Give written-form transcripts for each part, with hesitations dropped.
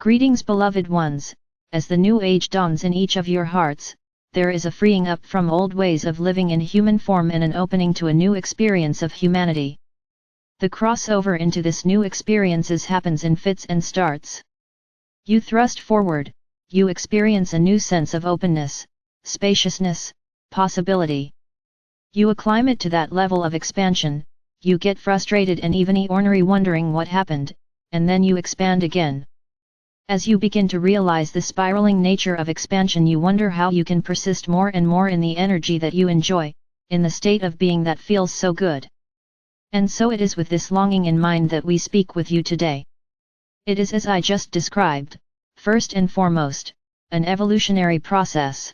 Greetings, beloved ones. As the new age dawns in each of your hearts, there is a freeing up from old ways of living in human form and an opening to a new experience of humanity. The crossover into this new experiences happens in fits and starts. You thrust forward, you experience a new sense of openness, spaciousness, possibility. You acclimate to that level of expansion, you get frustrated and even ornery wondering what happened, and then you expand again. As you begin to realize the spiraling nature of expansion, you wonder how you can persist more and more in the energy that you enjoy, in the state of being that feels so good. And so it is with this longing in mind that we speak with you today. It is as I just described, first and foremost, an evolutionary process.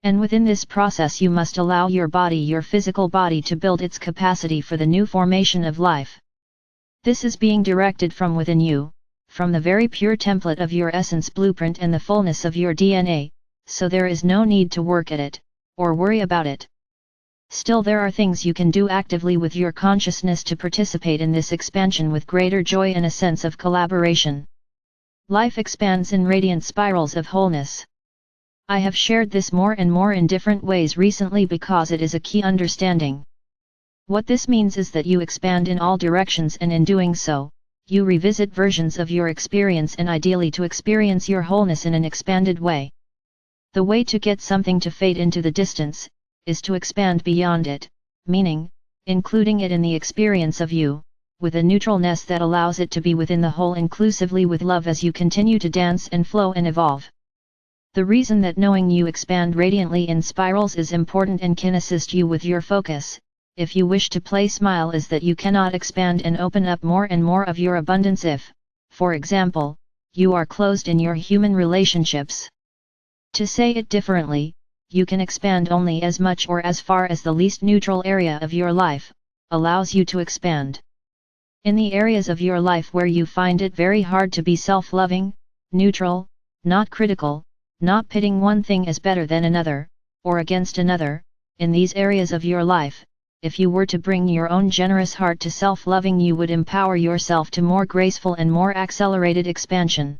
And within this process you must allow your body, your physical body, to build its capacity for the new formation of life. This is being directed from within you, from the very pure template of your essence blueprint and the fullness of your DNA, so there is no need to work at it, or worry about it. Still, there are things you can do actively with your consciousness to participate in this expansion with greater joy and a sense of collaboration. Life expands in radiant spirals of wholeness. I have shared this more and more in different ways recently because it is a key understanding. What this means is that you expand in all directions, and in doing so, you revisit versions of your experience, and ideally to experience your wholeness in an expanded way. The way to get something to fade into the distance is to expand beyond it, meaning, including it in the experience of you, with a neutralness that allows it to be within the whole inclusively with love as you continue to dance and flow and evolve. The reason that knowing you expand radiantly in spirals is important and can assist you with your focus, if you wish to play smile, is that you cannot expand and open up more and more of your abundance if, for example, you are closed in your human relationships. To say it differently, you can expand only as much or as far as the least neutral area of your life allows you to expand. In the areas of your life where you find it very hard to be self-loving, neutral, not critical, not pitting one thing as better than another, or against another, in these areas of your life, if you were to bring your own generous heart to self-loving, you would empower yourself to more graceful and more accelerated expansion.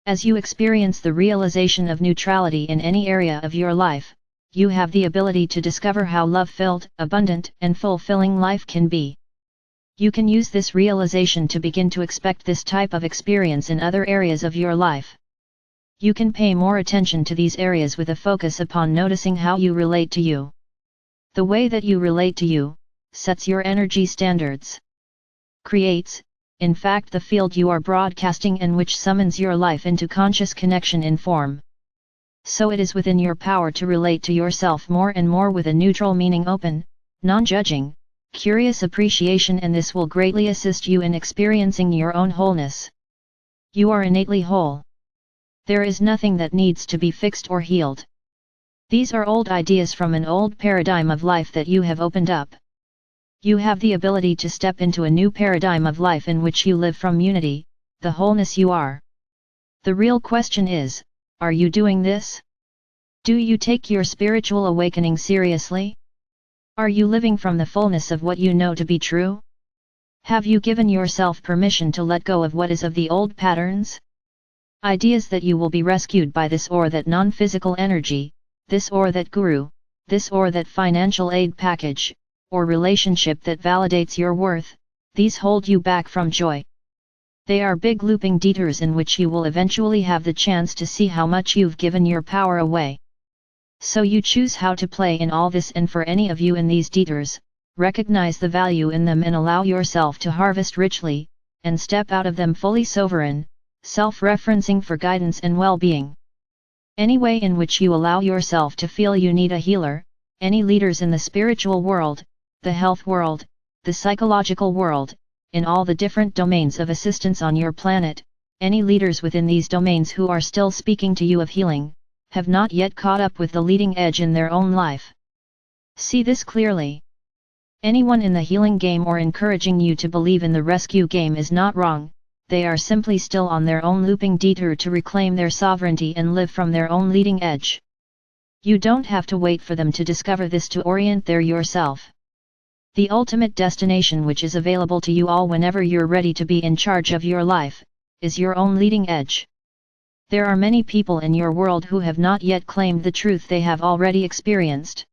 As you experience the realization of neutrality in any area of your life, you have the ability to discover how love-filled, abundant, and fulfilling life can be. You can use this realization to begin to expect this type of experience in other areas of your life. You can pay more attention to these areas with a focus upon noticing how you relate to you. The way that you relate to you sets your energy standards. Creates, in fact, the field you are broadcasting and which summons your life into conscious connection in form. So it is within your power to relate to yourself more and more with a neutral, meaning open, non-judging, curious appreciation, and this will greatly assist you in experiencing your own wholeness. You are innately whole. There is nothing that needs to be fixed or healed. These are old ideas from an old paradigm of life that you have opened up. You have the ability to step into a new paradigm of life in which you live from unity, the wholeness you are. The real question is, are you doing this? Do you take your spiritual awakening seriously? Are you living from the fullness of what you know to be true? Have you given yourself permission to let go of what is of the old patterns? Ideas that you will be rescued by this or that non-physical energy, this or that guru, this or that financial aid package, or relationship that validates your worth, these hold you back from joy. They are big looping detours in which you will eventually have the chance to see how much you've given your power away. So you choose how to play in all this, and for any of you in these detours, recognize the value in them and allow yourself to harvest richly, and step out of them fully sovereign, self-referencing for guidance and well-being. Any way in which you allow yourself to feel you need a healer, any leaders in the spiritual world, the health world, the psychological world, in all the different domains of assistance on your planet, any leaders within these domains who are still speaking to you of healing, have not yet caught up with the leading edge in their own life. See this clearly. Anyone in the healing game or encouraging you to believe in the rescue game is not wrong. They are simply still on their own looping detour to reclaim their sovereignty and live from their own leading edge. You don't have to wait for them to discover this to orient there yourself. The ultimate destination, which is available to you all whenever you're ready to be in charge of your life, is your own leading edge. There are many people in your world who have not yet claimed the truth they have already experienced.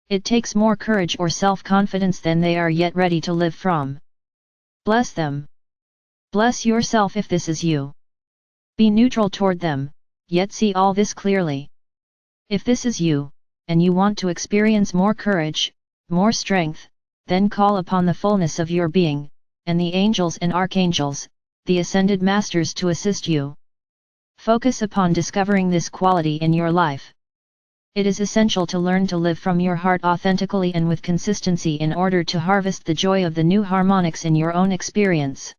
It takes more courage or self-confidence than they are yet ready to live from. Bless them. Bless yourself if this is you. Be neutral toward them, yet see all this clearly. If this is you, and you want to experience more courage, more strength, then call upon the fullness of your being, and the angels and archangels, the ascended masters to assist you. Focus upon discovering this quality in your life. It is essential to learn to live from your heart authentically and with consistency in order to harvest the joy of the new harmonics in your own experience.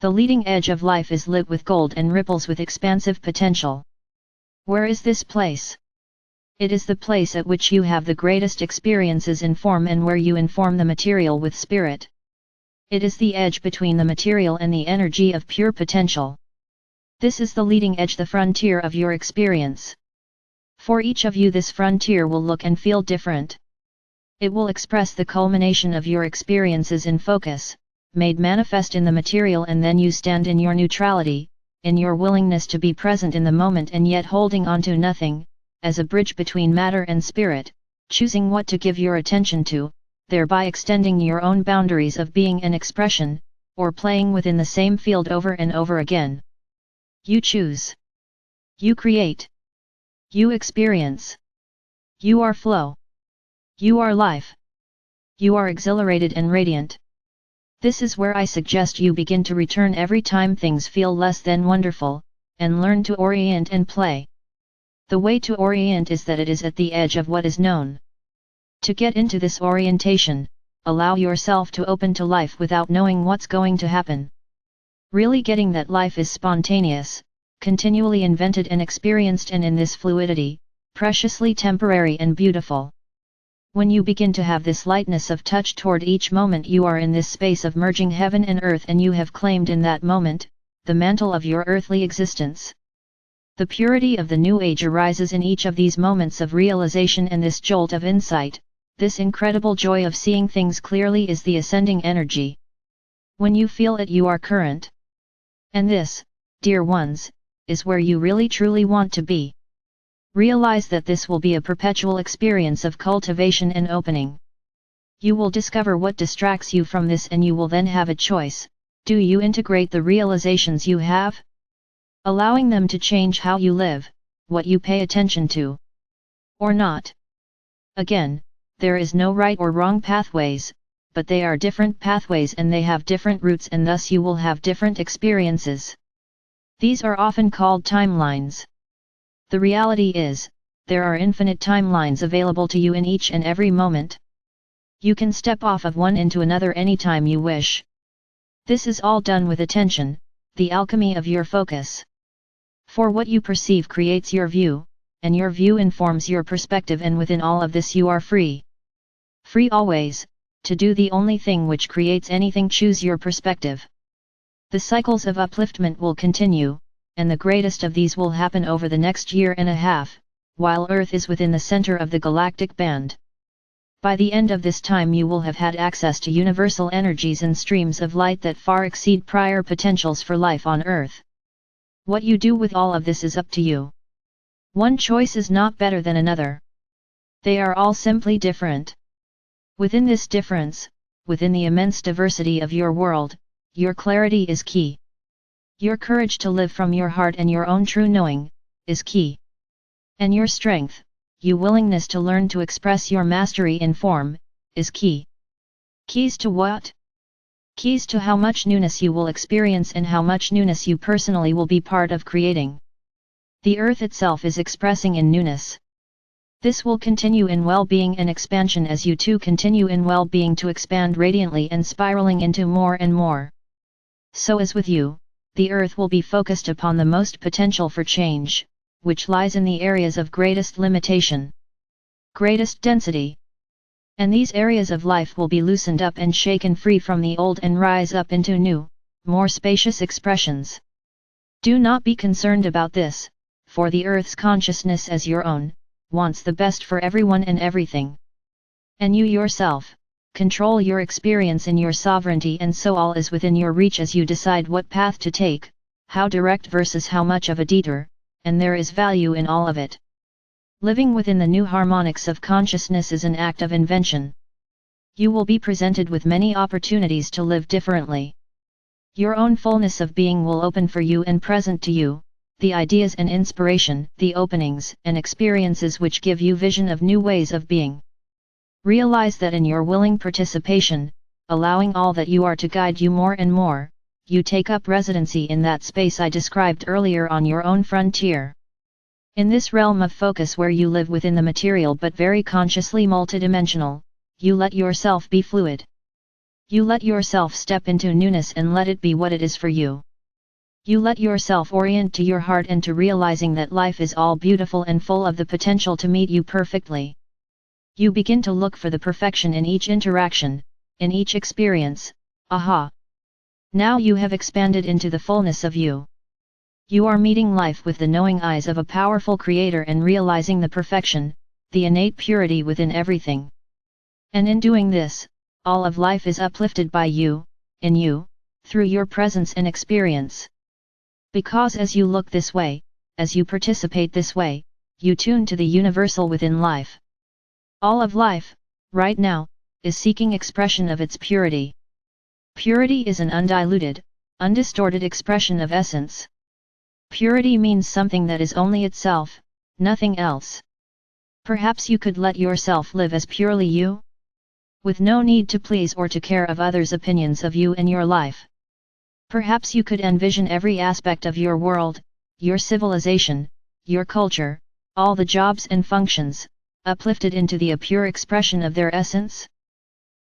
The leading edge of life is lit with gold and ripples with expansive potential. Where is this place? It is the place at which you have the greatest experiences in form and where you inform the material with spirit. It is the edge between the material and the energy of pure potential. This is the leading edge, the frontier of your experience. For each of you this frontier will look and feel different. It will express the culmination of your experiences in focus, made manifest in the material, and then you stand in your neutrality, in your willingness to be present in the moment and yet holding on to nothing, as a bridge between matter and spirit, choosing what to give your attention to, thereby extending your own boundaries of being and expression, or playing within the same field over and over again. You choose. You create. You experience. You are flow. You are life. You are exhilarated and radiant. This is where I suggest you begin to return every time things feel less than wonderful, and learn to orient and play. The way to orient is that it is at the edge of what is known. To get into this orientation, allow yourself to open to life without knowing what's going to happen. Really getting that life is spontaneous, continually invented and experienced, and in this fluidity, preciously temporary and beautiful. When you begin to have this lightness of touch toward each moment, you are in this space of merging heaven and earth, and you have claimed in that moment, the mantle of your earthly existence. The purity of the new age arises in each of these moments of realization, and this jolt of insight, this incredible joy of seeing things clearly, is the ascending energy. When you feel it, you are current. And this, dear ones, is where you really truly want to be. Realize that this will be a perpetual experience of cultivation and opening. You will discover what distracts you from this, and you will then have a choice. Do you integrate the realizations you have? Allowing them to change how you live, what you pay attention to? Or not? Again, there is no right or wrong pathways, but they are different pathways and they have different routes, and thus you will have different experiences. These are often called timelines. The reality is, there are infinite timelines available to you in each and every moment. You can step off of one into another anytime you wish. This is all done with attention, the alchemy of your focus. For what you perceive creates your view, and your view informs your perspective, and within all of this you are free. Free always, to do the only thing which creates anything. Choose your perspective. The cycles of upliftment will continue, and the greatest of these will happen over the next year and a half, while Earth is within the center of the galactic band. By the end of this time you will have had access to universal energies and streams of light that far exceed prior potentials for life on Earth. What you do with all of this is up to you. One choice is not better than another. They are all simply different. Within this difference, within the immense diversity of your world, your clarity is key. Your courage to live from your heart and your own true knowing, is key. And your strength, your willingness to learn to express your mastery in form, is key. Keys to what? Keys to how much newness you will experience and how much newness you personally will be part of creating. The Earth itself is expressing in newness. This will continue in well-being and expansion as you too continue in well-being to expand radiantly and spiraling into more and more. So as with you, the Earth will be focused upon the most potential for change, which lies in the areas of greatest limitation, greatest density. And these areas of life will be loosened up and shaken free from the old and rise up into new, more spacious expressions. Do not be concerned about this, for the Earth's consciousness as your own, wants the best for everyone and everything. And you yourself, control your experience in your sovereignty, and so all is within your reach as you decide what path to take, how direct versus how much of a detour, and there is value in all of it. Living within the new harmonics of consciousness is an act of invention. You will be presented with many opportunities to live differently. Your own fullness of being will open for you and present to you, the ideas and inspiration, the openings and experiences which give you vision of new ways of being. Realize that in your willing participation, allowing all that you are to guide you more and more, you take up residency in that space I described earlier on your own frontier. In this realm of focus where you live within the material but very consciously multidimensional, you let yourself be fluid. You let yourself step into newness and let it be what it is for you. You let yourself orient to your heart and to realizing that life is all beautiful and full of the potential to meet you perfectly. You begin to look for the perfection in each interaction, in each experience. Aha! Now you have expanded into the fullness of you. You are meeting life with the knowing eyes of a powerful creator and realizing the perfection, the innate purity within everything. And in doing this, all of life is uplifted by you, in you, through your presence and experience. Because as you look this way, as you participate this way, you tune to the universal within life. All of life, right now, is seeking expression of its purity. Purity is an undiluted, undistorted expression of essence. Purity means something that is only itself, nothing else. Perhaps you could let yourself live as purely you? With no need to please or to care of others' opinions of you and your life. Perhaps you could envision every aspect of your world, your civilization, your culture, all the jobs and functions, uplifted into the pure expression of their essence?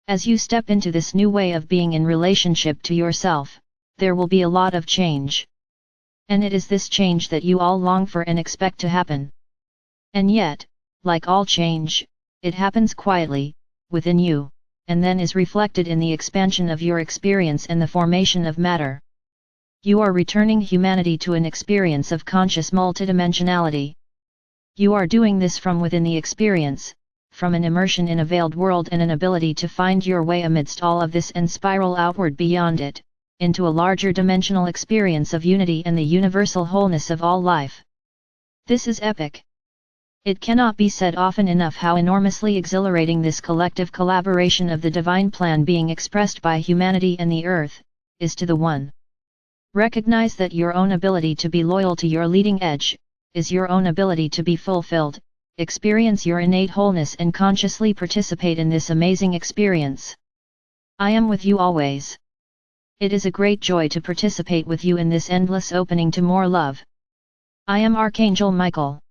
As you step into this new way of being in relationship to yourself, there will be a lot of change. And it is this change that you all long for and expect to happen. And yet, like all change, it happens quietly, within you, and then is reflected in the expansion of your experience and the formation of matter. You are returning humanity to an experience of conscious multidimensionality. You are doing this from within the experience, from an immersion in a veiled world and an ability to find your way amidst all of this and spiral outward beyond it, into a larger dimensional experience of unity and the universal wholeness of all life. This is epic. It cannot be said often enough how enormously exhilarating this collective collaboration of the divine plan being expressed by humanity and the earth, is to the one. Recognize that your own ability to be loyal to your leading edge, is your own ability to be fulfilled. Experience your innate wholeness and consciously participate in this amazing experience. I am with you always. It is a great joy to participate with you in this endless opening to more love. I am Archangel Michael.